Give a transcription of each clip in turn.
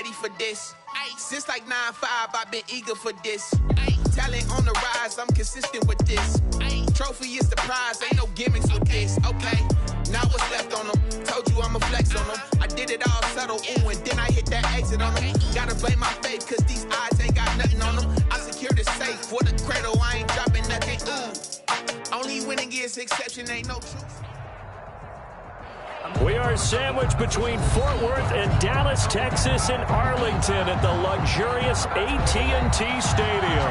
ready for this. Since like 9-5, I've been eager for this. Talent on the rise, I'm consistent with this. Trophy is the prize, ain't no gimmicks with this. Okay, now what's left on them? Told you I'ma flex on them. I did it all subtle, ooh, and then I hit that exit on them. Gotta blame my faith, cause these odds ain't got nothing on them. I secured the safe for the cradle, I ain't dropping nothing, ooh. Only winning is exception, ain't no truth. We are sandwiched between Fort Worth and Dallas, Texas, and Arlington at the luxurious AT&T Stadium.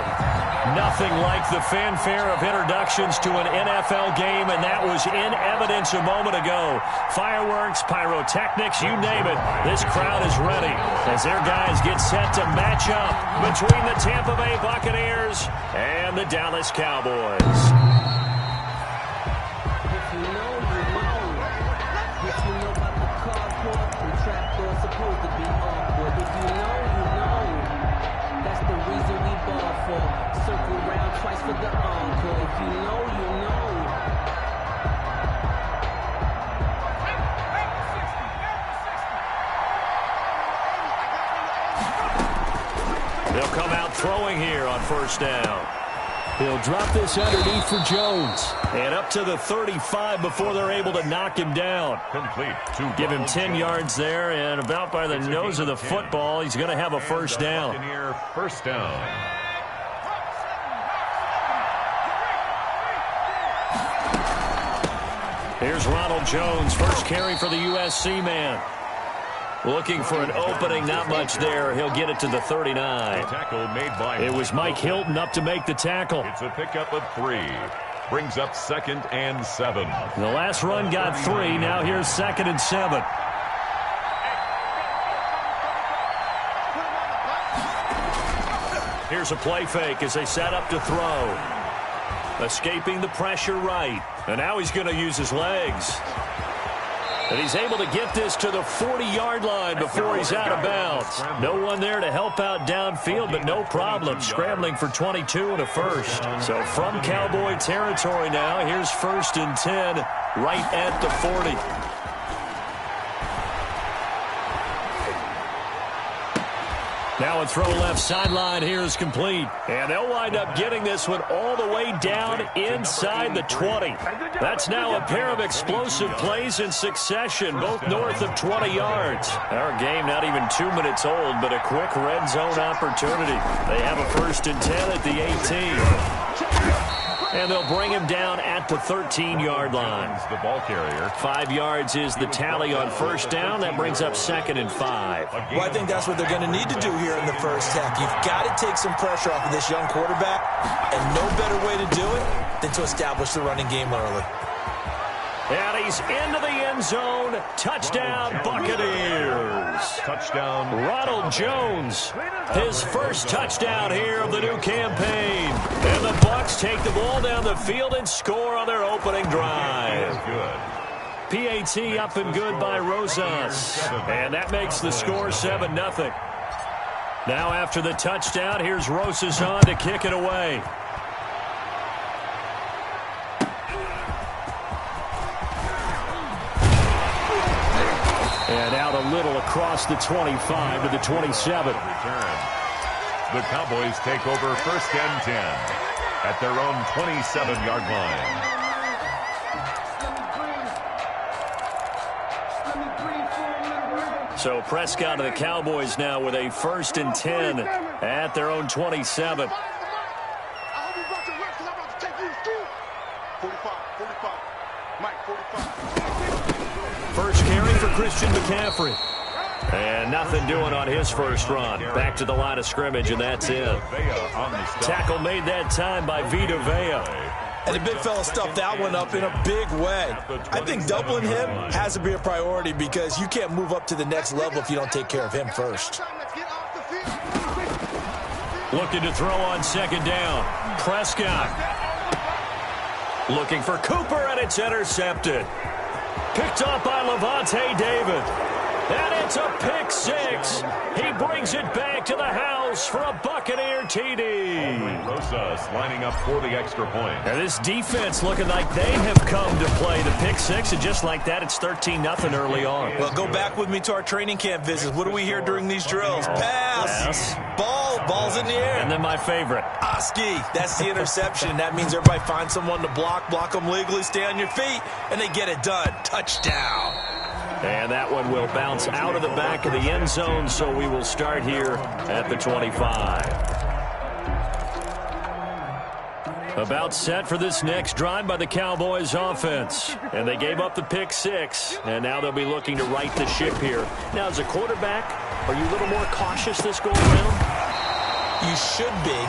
Nothing like the fanfare of introductions to an NFL game, and that was in evidence a moment ago. Fireworks, pyrotechnics, you name it. This crowd is ready as their guys get set to match up between the Tampa Bay Buccaneers and the Dallas Cowboys. Twice for the encore. If you know, you know. They'll come out throwing here on first down. He'll drop this underneath for Jones. And up to the 35 before they're able to knock him down. Complete. Give him 10 yards there, and about by the nose of the football, he's going to have a first down. First down. Here's Ronald Jones, first carry for the USC man. Looking for an opening, not much there. He'll get it to the 39. Tackle made by it was Mike Hilton up to make the tackle. It's a pickup of 3. Brings up 2nd and 7. The last run got 3. Now here's 2nd and 7. Here's a play fake as they set up to throw. Escaping the pressure right. And now he's going to use his legs. And he's able to get this to the 40-yard line before he's out of bounds. No one there to help out downfield, but no problem. Scrambling for 22 and a first. So from Cowboy territory now, here's 1st and 10 right at the 40. Now a throw left sideline here is complete. And they'll wind up getting this one all the way down inside the 20. That's now a pair of explosive plays in succession, both north of 20 yards. Our game not even 2 minutes old, but a quick red zone opportunity. They have a 1st and 10 at the 18. And they'll bring him down at the 13-yard line. The ball carrier. 5 yards is the tally on first down. That brings up 2nd and 5. Well, I think that's what they're going to need to do here in the first half. You've got to take some pressure off of this young quarterback, and no better way to do it than to establish the running game early. And he's into the end zone. Touchdown, Buccaneers. Touchdown. Ronald Jones, his first touchdown here of the new campaign. And the Bucs take the ball down the field and score on their opening drive. PAT up and good by Rosas. And that makes the score 7-0. Now after the touchdown, here's Rosas on to kick it away. And out a little across the 25 to the 27. Return. The Cowboys take over 1st and 10 at their own 27-yard line. So Prescott of the Cowboys now with a 1st and 10 at their own 27. First carry for Christian McCaffrey. And nothing doing on his first run. Back to the line of scrimmage, and that's it. Tackle made that time by Vita Vea. And the big fella stuffed that one up in a big way. I think doubling him has to be a priority because you can't move up to the next level if you don't take care of him first. Looking to throw on 2nd down. Prescott. Looking for Cooper, and it's intercepted. Picked up by Levante David. And it's a pick six. He brings it back to the house for a Buccaneer TD. Rosas lining up for the extra point. And this defense looking like they have come to play the pick six, and just like that, it's 13-0 early on. Well, go back with me to our training camp visits. What do we hear during these drills? Pass. Ball's in the air. And then my favorite. Oski, that's the interception. That means everybody finds someone to block them legally, stay on your feet, and they get it done. Touchdown. And that one will bounce out of the back of the end zone, so we will start here at the 25. About set for this next drive by the Cowboys offense. And they gave up the pick six, and now they'll be looking to right the ship here. Now, as a quarterback, are you a little more cautious this go around? You should be,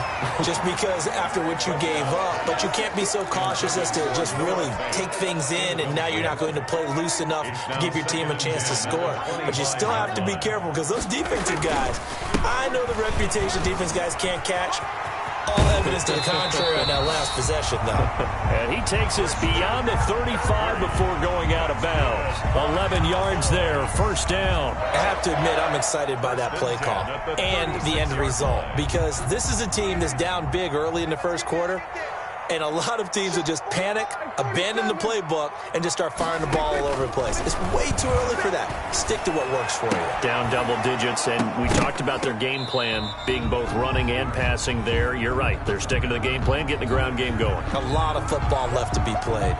just because after what you gave up, but you can't be so cautious as to just really take things in, and now you're not going to play loose enough to give your team a chance to score. But you still have to be careful, because those defensive guys, I know the reputation defense guys can't catch. All evidence to the contrary on that last possession, though. And he takes us beyond the 35 before going out of bounds. 11 yards there, first down. I have to admit, I'm excited by that play call and the end result, because this is a team that's down big early in the first quarter, and a lot of teams will just panic, abandon the playbook, and just start firing the ball all over the place. It's way too early for that. Stick to what works for you. Down double digits, and we talked about their game plan being both running and passing there. You're right. They're sticking to the game plan, getting the ground game going. A lot of football left to be played.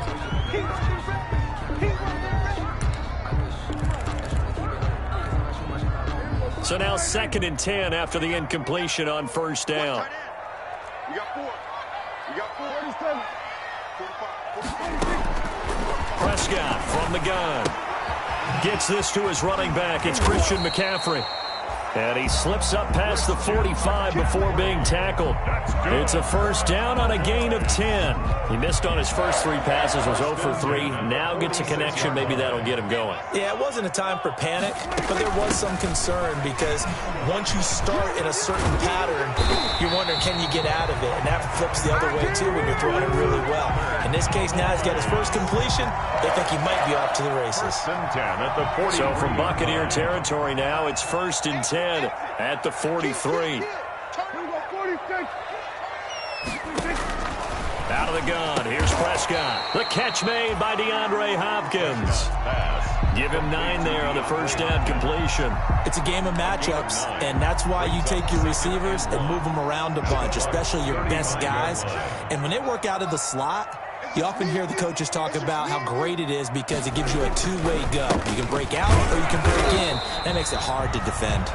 So now 2nd and 10 after the incompletion on first down. You got 4. You got 47. 45. Prescott from the gun. Gets this to his running back. It's Christian McCaffrey. And he slips up past the 45 before being tackled. It's a first down on a gain of 10. He missed on his first 3 passes, was 0 for 3. Now gets a connection. Maybe that'll get him going. Yeah, it wasn't a time for panic, but there was some concern, because once you start in a certain pattern, you're wondering, can you get out of it? And that flips the other way, too, when you're throwing it really well. In this case, now he's got his first completion. They think he might be off to the races. So from Buccaneer territory now, it's 1st and 10 at the 43. Out of the gun, here's Prescott. The catch made by DeAndre Hopkins. Give him 9 there on the first down completion. It's a game of matchups, and that's why you take your receivers and move them around a bunch, especially your best guys. And when they work out of the slot, you often hear the coaches talk about how great it is, because it gives you a two-way go. You can break out or you can break in. That makes it hard to defend.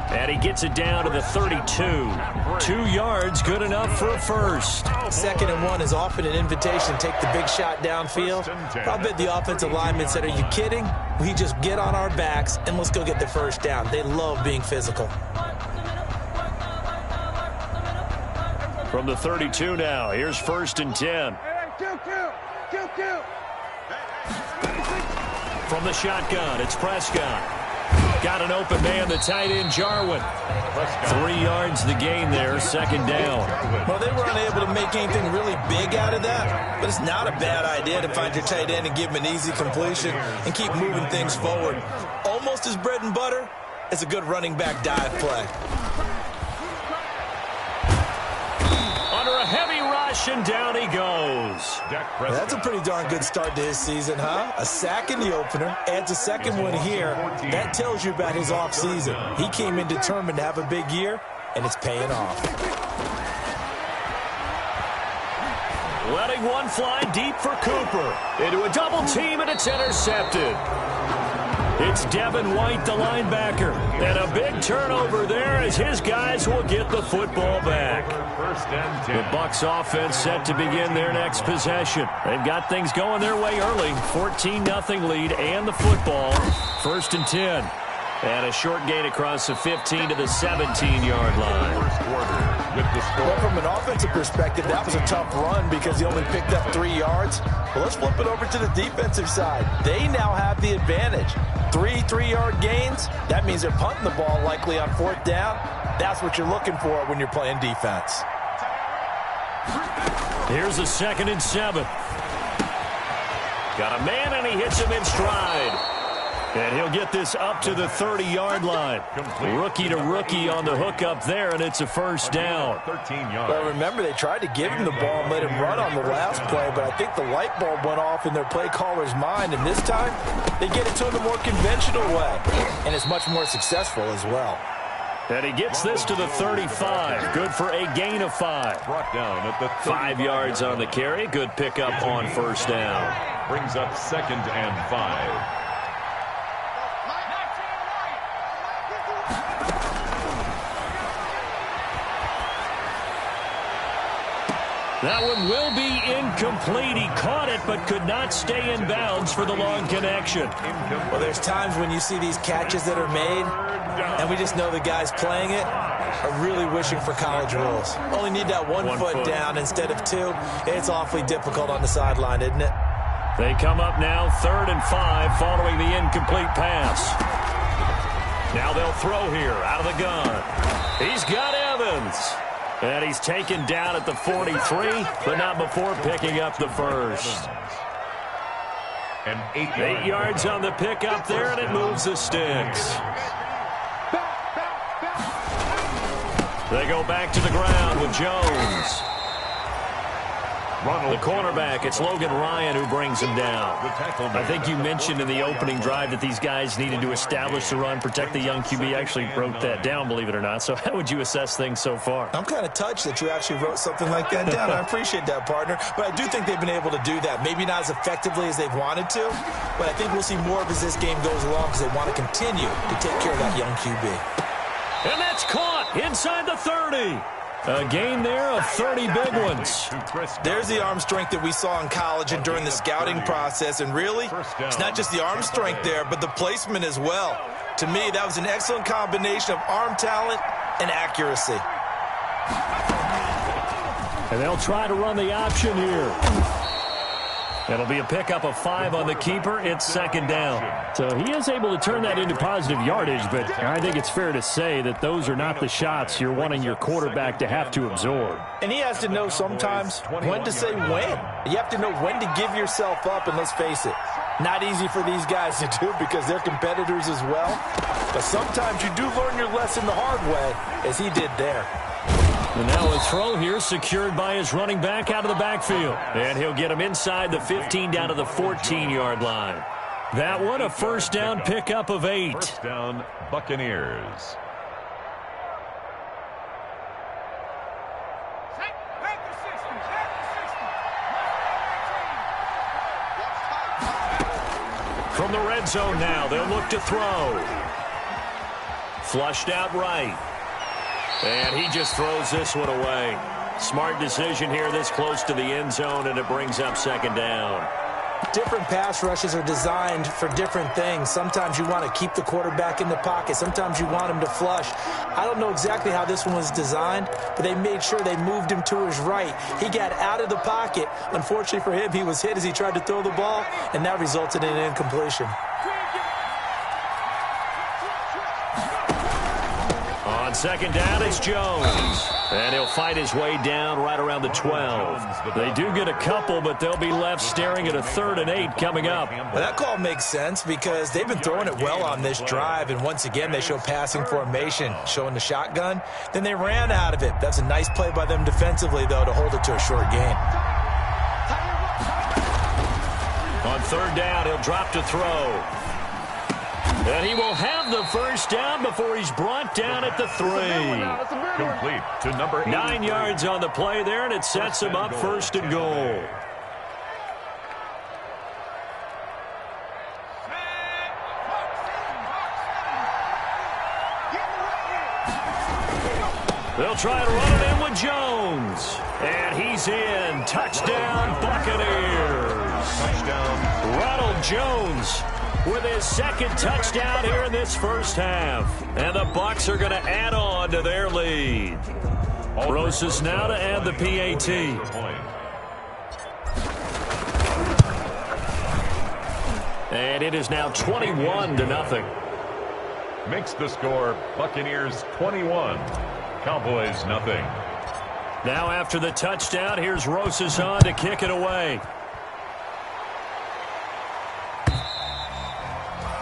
And he gets it down to the 32. 2 yards, good enough for a first. 2nd and 1 is often an invitation to take the big shot downfield. I bet the offensive lineman said, are you kidding? We just get on our backs and let's go get the first down. They love being physical. From the 32 now, here's 1st and 10. From the shotgun, it's Prescott. Got an open man, the tight end, Jarwin. 3 yards the gain there, 2nd down. Well, they were unable to make anything really big out of that, but it's not a bad idea to find your tight end and give him an easy completion and keep moving things forward. Almost as bread and butter as a good running back dive play. Under a heavy rush, and down he goes. That's a pretty darn good start to his season, huh? A sack in the opener, adds a second one here. That tells you about his offseason. He came in determined to have a big year, and it's paying off. Letting one fly deep for Cooper. Into a double team, and it's intercepted. It's Devin White, the linebacker. And a big turnover there as his guys will get the football back. The Bucs offense set to begin their next possession. They've got things going their way early. 14-0 lead and the football. 1st and 10. And a short gain across the 15 to the 17-yard line. Well, from an offensive perspective, that was a tough run because he only picked up 3 yards. Well, let's flip it over to the defensive side. They now have the advantage. 3 3-yard gains. That means they're punting the ball likely on 4th down. That's what you're looking for when you're playing defense. Here's a 2nd and 7. Got a man, and he hits him in stride. And he'll get this up to the 30-yard line. Rookie to rookie on the hook up there, and it's a first down. 13 yards. Well, remember, they tried to give him the ball and let him run on the last play, but I think the light bulb went off in their play caller's mind, and this time they get it to him the more conventional way, and it's much more successful as well. And he gets this to the 35. Good for a gain of 5. Brought down at the 5 yards on the carry. Good pickup on first down. Brings up 2nd and 5. That one will be incomplete. He caught it but could not stay in bounds for the long connection. Well, there's times when you see these catches that are made, and we just know the guys playing it are really wishing for college rules. Only need that one foot down instead of 2. It's awfully difficult on the sideline, isn't it? They come up now 3rd and 5 following the incomplete pass. Now they'll throw here out of the gun. He's got Evans. And he's taken down at the 43, but not before picking up the first. And 8 yards on the pickup there, and it moves the sticks. They go back to the ground with Jones. The cornerback, it's Logan Ryan who brings him down. I think you mentioned in the opening drive that these guys needed to establish the run, protect the young QB. I actually wrote that down, believe it or not. So how would you assess things so far? I'm kind of touched that you actually wrote something like that down. I appreciate that, partner. But I do think they've been able to do that. Maybe not as effectively as they've wanted to, but I think we'll see more of as this game goes along because they want to continue to take care of that young QB. And that's caught inside the 30. A gain there of 30 big ones. There's the arm strength that we saw in college and during the scouting process. And really, it's not just the arm strength there, but the placement as well. To me, that was an excellent combination of arm talent and accuracy. And they'll try to run the option here. It'll be a pickup of 5 on the keeper. It's 2nd down. So he is able to turn that into positive yardage, but I think it's fair to say that those are not the shots you're wanting your quarterback to have to absorb. And he has to know sometimes when to say when. You have to know when to give yourself up, and let's face it, not easy for these guys to do because they're competitors as well. But sometimes you do learn your lesson the hard way, as he did there. And now a throw here secured by his running back out of the backfield. And he'll get him inside the 15 down to the 14-yard line. That one a first down pickup of 8. First down, Buccaneers. From the red zone now, they'll look to throw. Flushed out right. And he just throws this one away. Smart decision here this close to the end zone, and it brings up 2nd down. Different pass rushes are designed for different things. Sometimes you want to keep the quarterback in the pocket. Sometimes you want him to flush. I don't know exactly how this one was designed, but they made sure they moved him to his right. He got out of the pocket. Unfortunately for him, he was hit as he tried to throw the ball, and that resulted in an incompletion. On 2nd down, it's Jones. And he'll fight his way down right around the 12. They do get a couple, but they'll be left staring at a 3rd and 8 coming up. Well, that call makes sense because they've been throwing it well on this drive, and once again they show passing formation, showing the shotgun. Then they ran out of it. That's a nice play by them defensively, though, to hold it to a short gain. On 3rd down, he'll drop to throw. And he will have the first down before he's brought down at the 3. Complete to number 8. 9 yards on the play there, and it sets him up 1st and goal. They'll try to run it in with Jones. And he's in. Touchdown, Buccaneers. Touchdown. Ronald Jones with his 2nd touchdown here in this first half. And the Bucs are going to add on to their lead. Rosas now to add the PAT. And it is now 21-0. Makes the score Buccaneers 21, Cowboys nothing. Now after the touchdown, here's Rosas on to kick it away.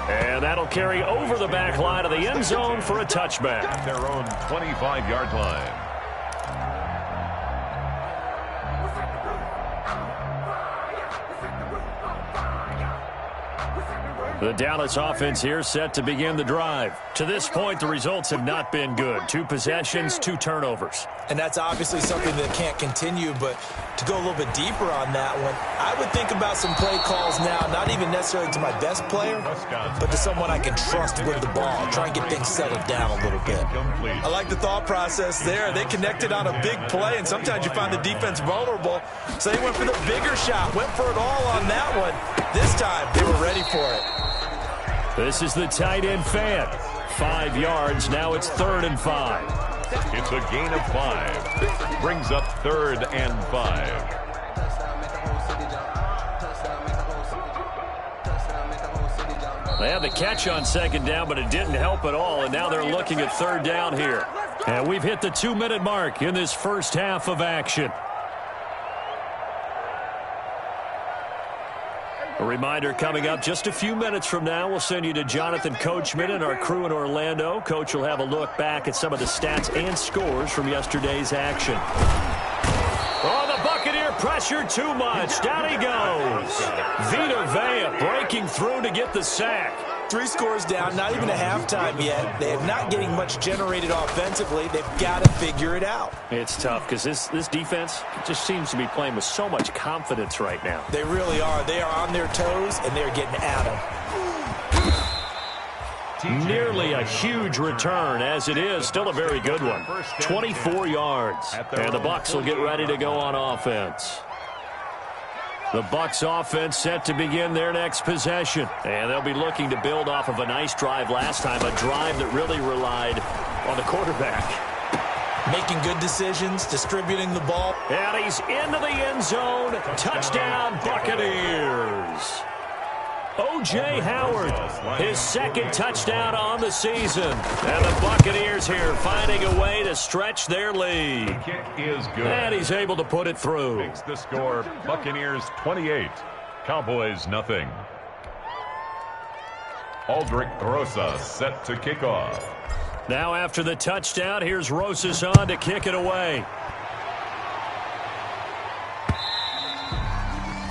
And That'll carry over the back line of the end zone for a touchback. At their own 25-yard line. The Dallas offense here set to begin the drive. To this point, the results have not been good. 2 possessions, 2 turnovers. And that's obviously something that can't continue, but to go a little bit deeper on that one, I would think about some play calls now, not even necessarily to my best player, but to someone I can trust with the ball. Try and get things settled down a little bit. I like the thought process there. They connected on a big play, and sometimes you find the defense vulnerable. So they went for the bigger shot, went for it all on that one. This time, they were ready for it. This is the tight end fan. 5 yards. Now it's 3rd and 5. It's a gain of 5. Brings up 3rd and 5. They had the catch on 2nd down, but it didn't help at all, and now they're looking at 3rd down here. And we've hit the 2-minute mark in this first half of action. A reminder coming up just a few minutes from now, we'll send you to Jonathan Coachman and our crew in Orlando. Coach will have a look back at some of the stats and scores from yesterday's action. Oh, the Buccaneer pressure too much. Down he goes. Vita Vea breaking through to get the sack. 3 scores down, not even a halftime yet. They are not getting much generated offensively. They've got to figure it out. It's tough because this defense just seems to be playing with so much confidence right now. They really are. They are on their toes, and they're getting at them. Nearly a huge return, as it is. Still a very good one. 24 yards. And the Bucs will get ready to go on offense. The Bucs offense set to begin their next possession. And they'll be looking to build off of a nice drive last time, a drive that really relied on the quarterback. Making good decisions, distributing the ball. And he's into the end zone. Touchdown, Buccaneers. O.J. Howard, his 2nd touchdown on the season. And the Buccaneers here finding a way to stretch their lead. The kick is good. And he's able to put it through. Makes the score Buccaneers 28, Cowboys nothing. Aldrich Rosas set to kick off. Now after the touchdown, here's Rosas on to kick it away.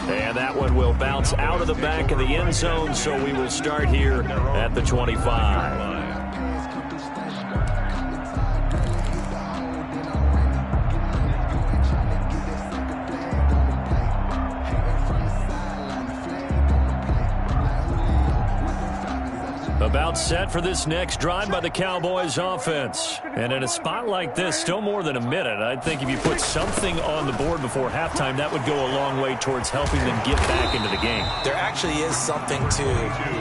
And that one will bounce out of the back of the end zone, so we will start here at the 25. About set for this next drive by the Cowboys offense. And in a spot like this, still more than a minute, I think if you put something on the board before halftime, that would go a long way towards helping them get back into the game. There actually is something to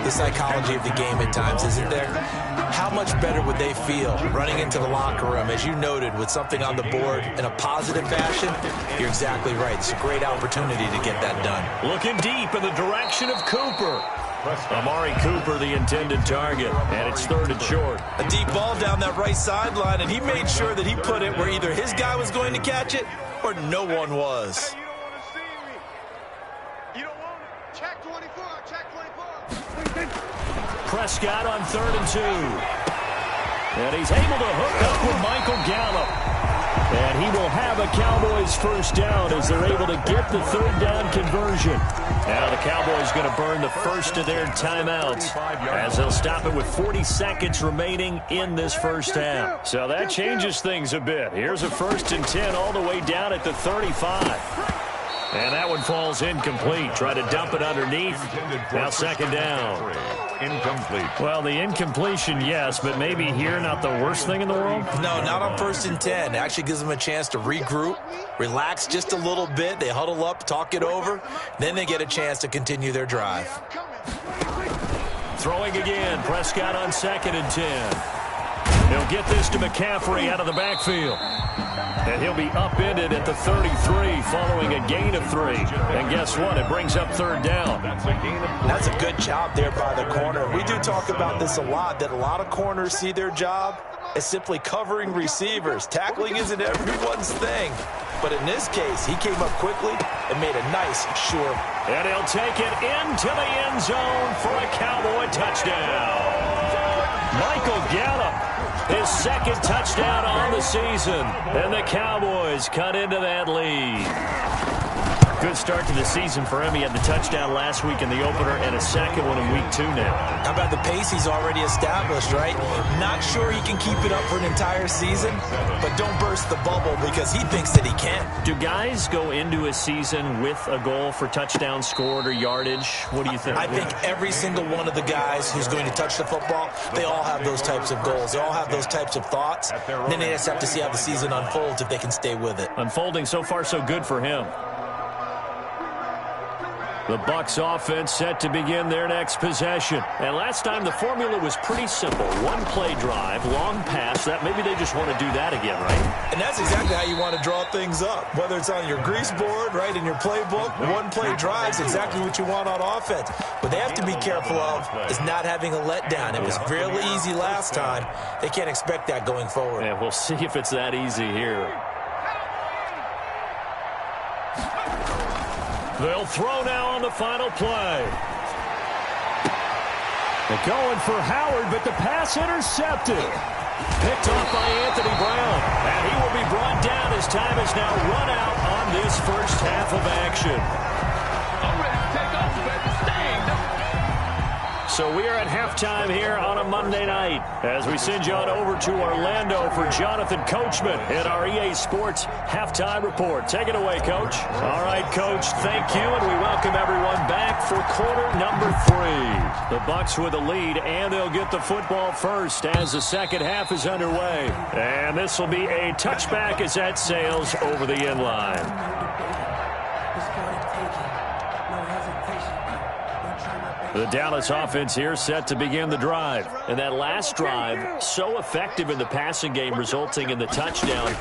the psychology of the game at times, isn't there? How much better would they feel running into the locker room, as you noted, with something on the board in a positive fashion? You're exactly right. It's a great opportunity to get that done. Looking deep in the direction of Cooper. Amari Cooper, the intended target, and it's 3rd and short. A deep ball down that right sideline, and he made sure that he put it where either his guy was going to catch it or no one was. Prescott on 3rd and 2. And he's able to hook up with Michael Gallup. And he will have a Cowboys first down as they're able to get the 3rd down conversion. Now the Cowboys going to burn the first of their timeouts as they'll stop it with 40 seconds remaining in this first half. So that changes things a bit. Here's a 1st and 10 all the way down at the 35. And that one falls incomplete. Try to dump it underneath. Now 2nd down. Incomplete. Well, the incompletion, yes, but maybe here not the worst thing in the world? No, not on 1st and 10. It actually gives them a chance to regroup, relax just a little bit. They huddle up, talk it over. Then they get a chance to continue their drive. Throwing again. Prescott on 2nd and 10. He'll get this to McCaffrey out of the backfield. And he'll be upended at the 33 following a gain of 3. And guess what? It brings up 3rd down. That's a good job there by the corner. We do talk about this a lot, that a lot of corners see their job as simply covering receivers. Tackling isn't everyone's thing. But in this case, he came up quickly and made a nice, sure. And he'll take it into the end zone for a Cowboy touchdown. Michael Gallup, his second touchdown on the season. And the Cowboys cut into that lead. Good start to the season for him. He had the touchdown last week in the opener and a second one in week 2 now. How about the pace he's already established, right? Not sure he can keep it up for an entire season, but don't burst the bubble because he thinks that he can. Do guys go into a season with a goal for touchdowns scored or yardage? What do you think? I think every single one of the guys who's going to touch the football, they all have those types of goals. They all have those types of thoughts. And then they just have to see how the season unfolds if they can stay with it. Unfolding so far so good for him. The Bucs offense set to begin their next possession. And last time the formula was pretty simple. One play drive, long pass. That maybe they just want to do that again, right? And that's exactly how you want to draw things up. Whether it's on your grease board, right, in your playbook, one play drive is exactly what you want on offense. What they have to be careful of is not having a letdown. It was fairly easy last time. They can't expect that going forward. Yeah, we'll see if it's that easy here. They'll throw now on the final play. They're going for Howard, but the pass intercepted. Picked off by Anthony Brown. And he will be brought down as time has now run out on this first half of action. I'm ready to take off, baby. So we are at halftime here on a Monday night as we send you on over to Orlando for Jonathan Coachman in our EA Sports Halftime Report. Take it away, Coach. All right, Coach, thank you, and we welcome everyone back for quarter number 3. The Bucs with a lead, and they'll get the football first as the second half is underway. And this will be a touchback as that sails over the end line. The Dallas offense here set to begin the drive. And that last drive, so effective in the passing game, resulting in the touchdown.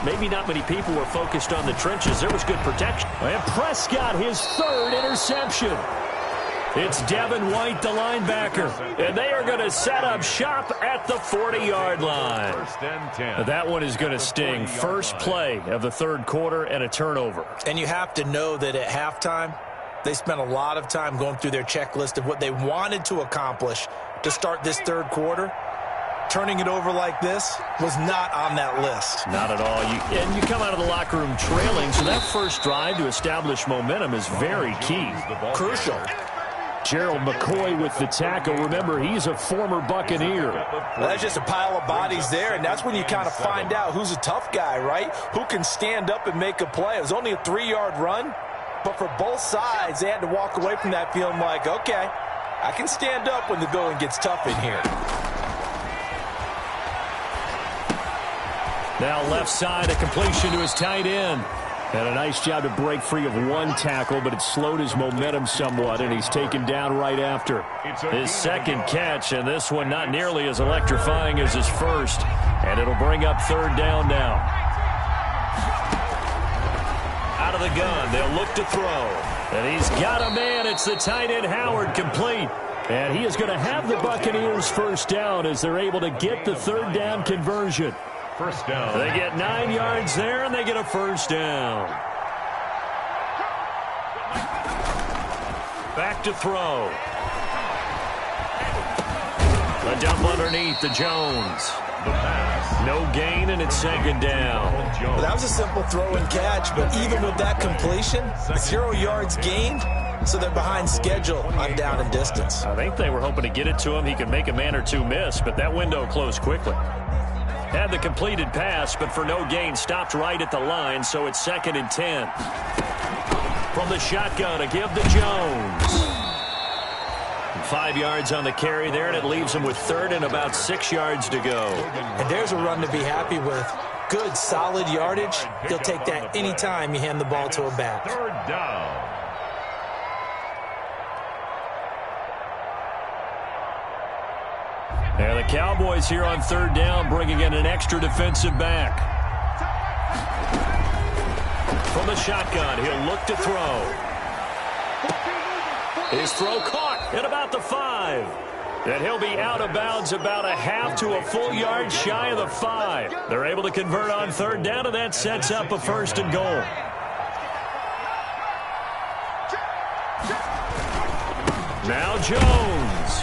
Maybe not many people were focused on the trenches. There was good protection. And Prescott, his third interception. It's Devin White, the linebacker. And they are going to set up shop at the 40-yard line. That one is going to sting. First play of the third quarter and a turnover. And you have to know that at halftime, they spent a lot of time going through their checklist of what they wanted to accomplish to start this third quarter. Turning it over like this was not on that list. Not at all. And you come out of the locker room trailing, so that first drive to establish momentum is very key. Crucial. Gerald McCoy with the tackle. Remember, he's a former Buccaneer. Well, that's just a pile of bodies there, and that's when you kind of find out who's a tough guy, right? Who can stand up and make a play. It was only a 3-yard run. But for both sides, they had to walk away from that feeling like, okay, I can stand up when the going gets tough in here. Now left side, a completion to his tight end. And a nice job to break free of one tackle, but it slowed his momentum somewhat, and he's taken down right after. His second catch, and this one not nearly as electrifying as his first. And it'll bring up third down now. Out of the gun, they'll look to throw. And he's got a man. It's the tight end Howard, complete. And he is going to have the Buccaneers first down as they're able to get the third down conversion. First down. They get 9 yards there, and they get a first down. Back to throw. A dump underneath to Jones. The pass. No gain, and it's second down. Well, that was a simple throw and catch, but even with that completion, 0 yards gained, so they're behind schedule on down and distance. I think they were hoping to get it to him. He could make a man or two miss, but that window closed quickly. Had the completed pass, but for no gain, stopped right at the line, so it's 2nd and 10. From the shotgun to give to Jones. 5 yards on the carry there, and it leaves him with third and about 6 yards to go. And there's a run to be happy with. Good, solid yardage. He'll take that any time you hand the ball to a back. Third down. And the Cowboys here on third down, bringing in an extra defensive back. From the shotgun, he'll look to throw. His throw caught at about the 5. And he'll be out of bounds about a half to a full yard shy of the 5. They're able to convert on third down, and that sets up a 1st and goal. Now Jones.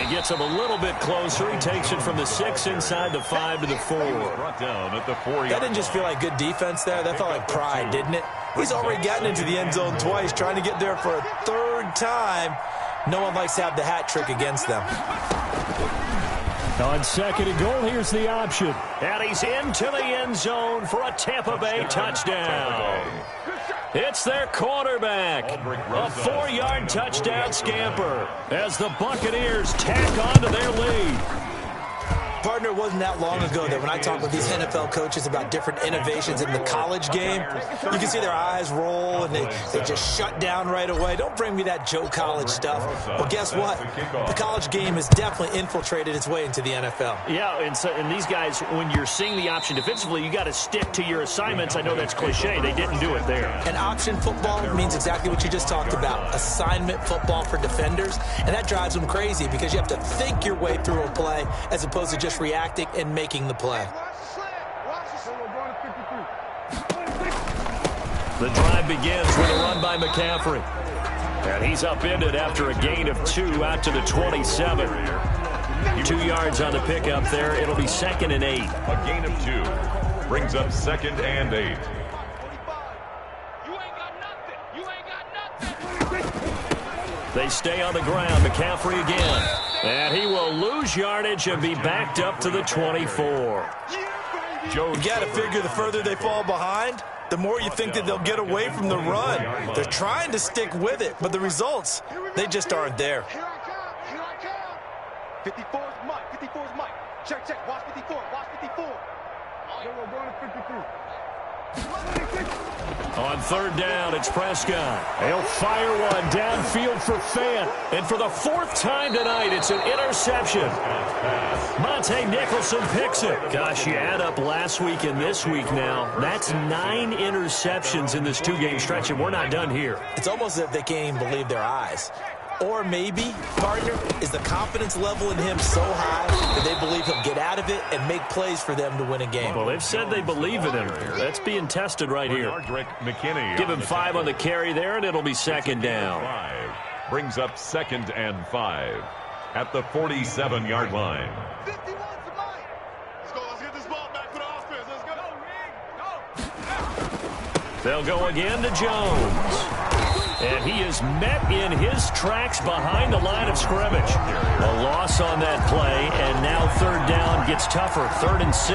He gets him a little bit closer. He takes it from the 6 inside the 5 to the 4. Brought down at the 4-yard. That didn't just feel like good defense there. That felt like pride, didn't it? He's already gotten into the end zone twice, trying to get there for a 3rd time. No one likes to have the hat trick against them. On 2nd and goal, here's the option. And he's into the end zone for a Tampa Bay touchdown. It's their quarterback. A 4-yard touchdown scamper as the Buccaneers tack onto their lead. Partner, it wasn't that long ago that when I talk with these NFL coaches about different innovations in the college game, you can see their eyes roll and they just shut down right away. Don't bring me that Joe College stuff. Well, guess what? The college game has definitely infiltrated its way into the NFL. Yeah, and these guys, when you're seeing the option defensively, you got to stick to your assignments. I know that's cliche. They didn't do it there. And option football means exactly what you just talked about, assignment football for defenders, and that drives them crazy because you have to think your way through a play as opposed to just reacting and making the play. The drive begins with a run by McCaffrey. And he's upended after a gain of 2 out to the 27. 2 yards on the pickup there. It'll be 2nd and 8. A gain of 2 brings up 2nd and 8. They stay on the ground. McCaffrey again. And he will lose yardage and be backed up to the 24. You got to figure the further they fall behind, the more you think that they'll get away from the run. They're trying to stick with it, but the results, they just aren't there. 54 is Mike. 54 is Mike. Check, check. Watch 54. Watch 54. We're going to 53. On 3rd down, it's Prescott. He'll fire one downfield for Fant. And for the 4th time tonight, it's an interception. Monte Nicholson picks it. Gosh, you add up last week and this week now. That's 9 interceptions in this 2-game stretch, and we're not done here. It's almost as if they can't even believe their eyes. Or maybe, partner, is the confidence level in him so high that they believe he'll get out of it and make plays for them to win a game. Well, they've said they believe in him. That's being tested right here. Give him 5 on the carry there, and it'll be 2nd down. 5 brings up 2nd and 5 at the 47-yard line. 51 to Mike. Let's go. Let's get this ball back for the offense. Let's go. They'll go again to Jones. And he is met in his tracks behind the line of scrimmage. A loss on that play, and now 3rd down gets tougher. 3rd and 6.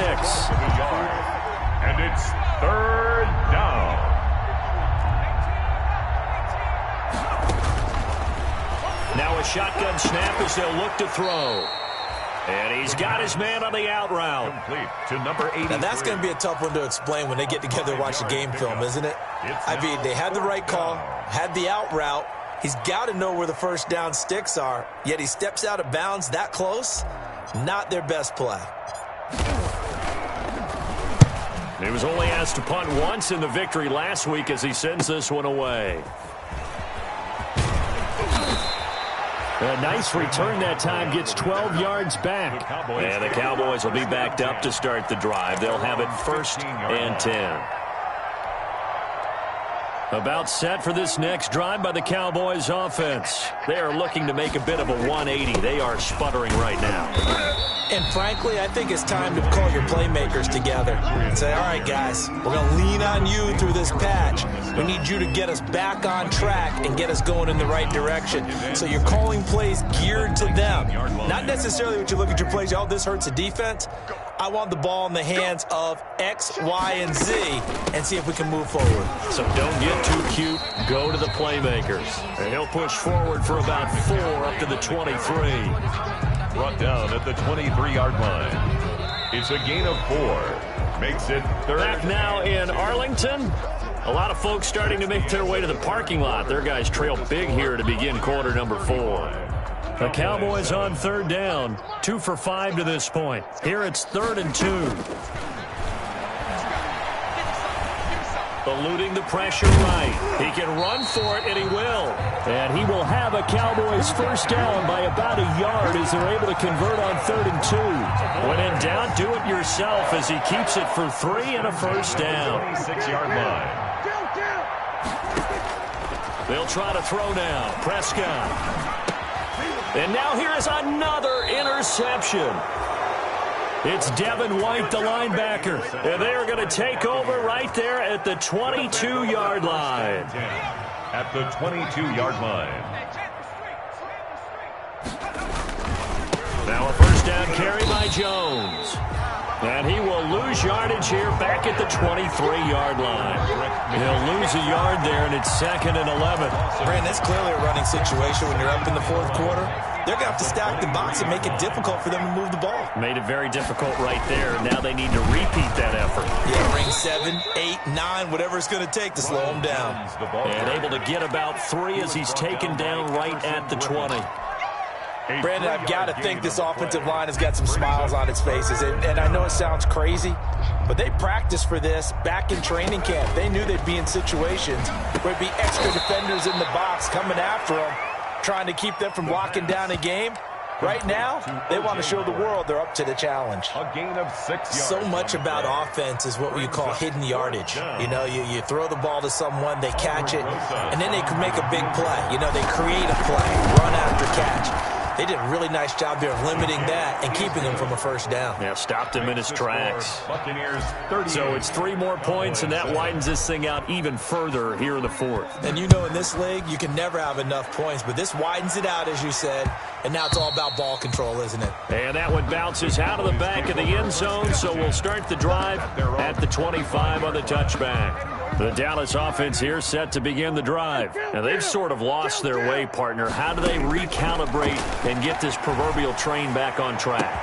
And it's 3rd down. Now a shotgun snap as they'll look to throw. And he's got his man on the out route. Complete to number 83. Now that's going to be a tough one to explain when they get together and watch the game film, isn't it? I mean, they had the right call, had the out route. He's got to know where the 1st down sticks are, yet he steps out of bounds that close. Not their best play. He was only asked to punt once in the victory last week as he sends this one away. A nice return that time, gets 12 yards back. And the Cowboys will be backed up to start the drive. They'll have it 1st and 10. About set for this next drive by the Cowboys offense. They are looking to make a bit of a 180. They are sputtering right now. And frankly, I think it's time to call your playmakers together and say, all right, guys, we're going to lean on you through this patch. We need you to get us back on track and get us going in the right direction. So you're calling plays geared to them. Not necessarily what you look at your plays, oh, this hurts the defense. I want the ball in the hands of X, Y, and Z and see if we can move forward. So don't get too cute. Go to the playmakers. And he'll push forward for about 4 up to the 23. Brought down at the 23-yard line. It's a gain of 4. Makes it 3rd. Back now in Arlington. A lot of folks starting to make their way to the parking lot. Their guys trail big here to begin quarter number 4. The Cowboys on 3rd down. 2 for 5 to this point. Here it's 3rd and 2. Eluding the pressure right. He can run for it, and he will. And he will have a Cowboys first down by about a yard as they're able to convert on 3rd and 2. When in doubt, do it yourself as he keeps it for 3 and a first down. 26-yard line. They'll try to throw now. Prescott. And now here is another interception. It's Devin White, the linebacker. And they are going to take over right there at the 22-yard line. At the 22-yard line. Now a first down carry by Jones. And he will lose yardage here back at the 23-yard line. He'll lose a yard there, and it's 2nd and 11. Brandon, it's clearly a running situation when you're up in the 4th quarter. They're going to have to stack the box and make it difficult for them to move the ball. Made it very difficult right there. Now they need to repeat that effort. Yeah, ring 7, 8, 9, whatever it's going to take to slow him down. And able to get about 3 as he's taken down right at the 20. Brandon, I've got to think this offensive line has got some smiles on its faces. And I know it sounds crazy, but they practiced for this back in training camp. They knew they'd be in situations where there'd be extra defenders in the box coming after them, trying to keep them from locking down a game. Right now, they want to show the world they're up to the challenge. A gain of 6 yards. So much about offense is what we call hidden yardage. You know, you throw the ball to someone, they catch it, and then they can make a big play. You know, they create a play, run after catch. They did a really nice job there of limiting that and keeping him from a first down. Yeah, stopped him in his tracks. Buccaneers, so it's 3 more points, and that widens this thing out even further here in the 4th. And you know in this league, you can never have enough points, but this widens it out, as you said, and now it's all about ball control, isn't it? And that one bounces out of the back of the end zone, so we'll start the drive at the 25 on the touchback. The Dallas offense here set to begin the drive. And they've sort of lost their way, partner. How do they recalibrate and get this proverbial train back on track?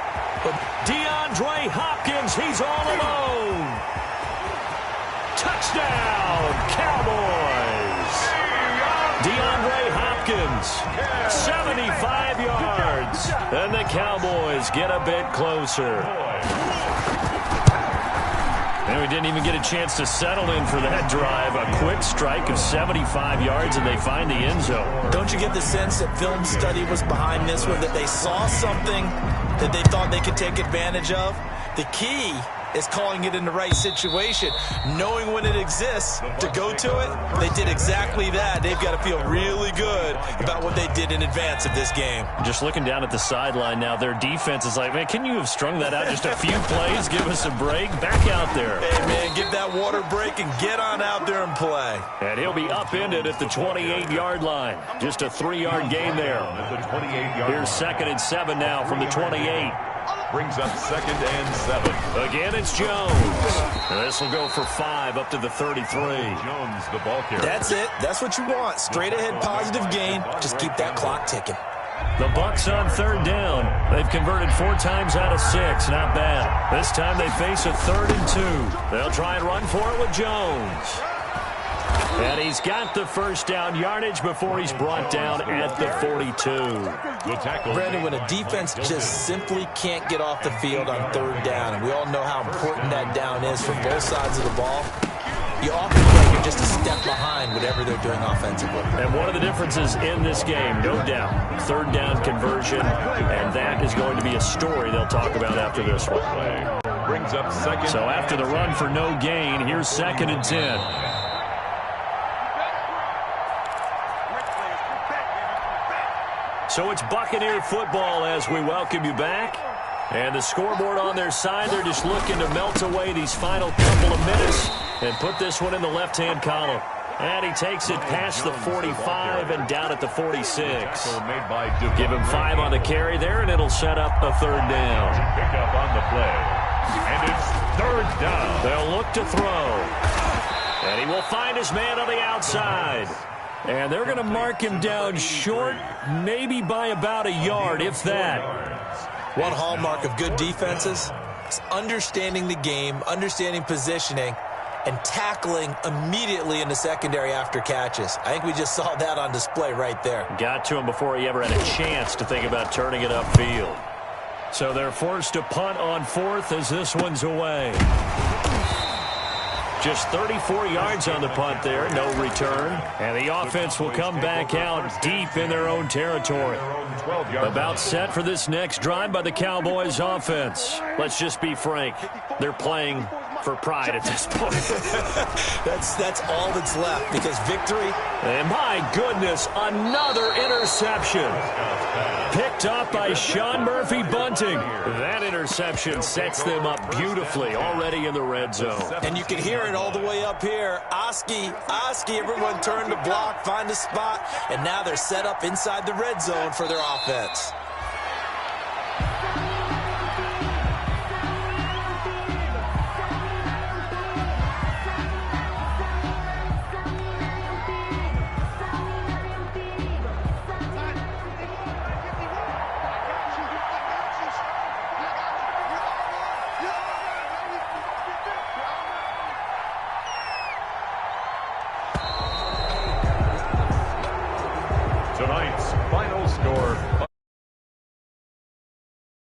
But DeAndre Hopkins, he's all alone. Touchdown, Cowboys. DeAndre Hopkins, 75 yards. And the Cowboys get a bit closer. And we didn't even get a chance to settle in for that drive. A quick strike of 75 yards, and they find the end zone. Don't you get the sense that film study was behind this one, that they saw something that they thought they could take advantage of? The key is calling it in the right situation, knowing when it exists to go to it. They did exactly that. They've got to feel really good about what they did in advance of this game. Just looking down at the sideline now, their defense is like, man, can you have strung that out just a few plays? Give us a break. Back out there. Hey, man, give that water break and get on out there and play. And he'll be upended at the 28-yard line. Just a 3-yard gain there. Here's 2nd and 7 now from the 28. Brings up 2nd and 7. Again, it's Jones. And this will go for 5 up to the 33. Jones, the ball carrier. That's it. That's what you want. Straight ahead positive gain. Just keep that clock ticking. The Bucs on 3rd down. They've converted 4 times out of 6. Not bad. This time they face a 3rd and 2. They'll try and run for it with Jones. And he's got the first down yardage before he's brought down at the 42. The tackle. Brandon, when a defense just simply can't get off the field on 3rd down, and we all know how important that down is for both sides of the ball, you often feel like you're just a step behind whatever they're doing offensively. And one of the differences in this game, no doubt, 3rd down conversion, and that is going to be a story they'll talk about after this one. Brings up 2nd. So after the run for no gain, here's 2nd and 10. So it's Buccaneer football as we welcome you back. And the scoreboard on their side, they're just looking to melt away these final couple of minutes and put this one in the left-hand column. And he takes it past the 45 and down at the 46. Give him 5 on the carry there, and it'll set up a 3rd down. Pick up on the play. And it's 3rd down. They'll look to throw. And he will find his man on the outside. And they're going to mark him down short, maybe by about a yard, if that. One hallmark of good defenses is understanding the game, understanding positioning, and tackling immediately in the secondary after catches. I think we just saw that on display right there. Got to him before he ever had a chance to think about turning it upfield. So they're forced to punt on 4th as this one's away. Just 34 yards on the punt there, no return. And the offense will come back out deep in their own territory. About set for this next drive by the Cowboys offense. Let's just be frank, they're playing for pride at this point. That's all that's left, because victory. And my goodness, another interception. Picked up by Sean Murphy-Bunting. That interception sets them up beautifully already in the red zone. And you can hear it all the way up here. Oski, everyone turned to block, find a spot, and now they're set up inside the red zone for their offense. Tonight's final score.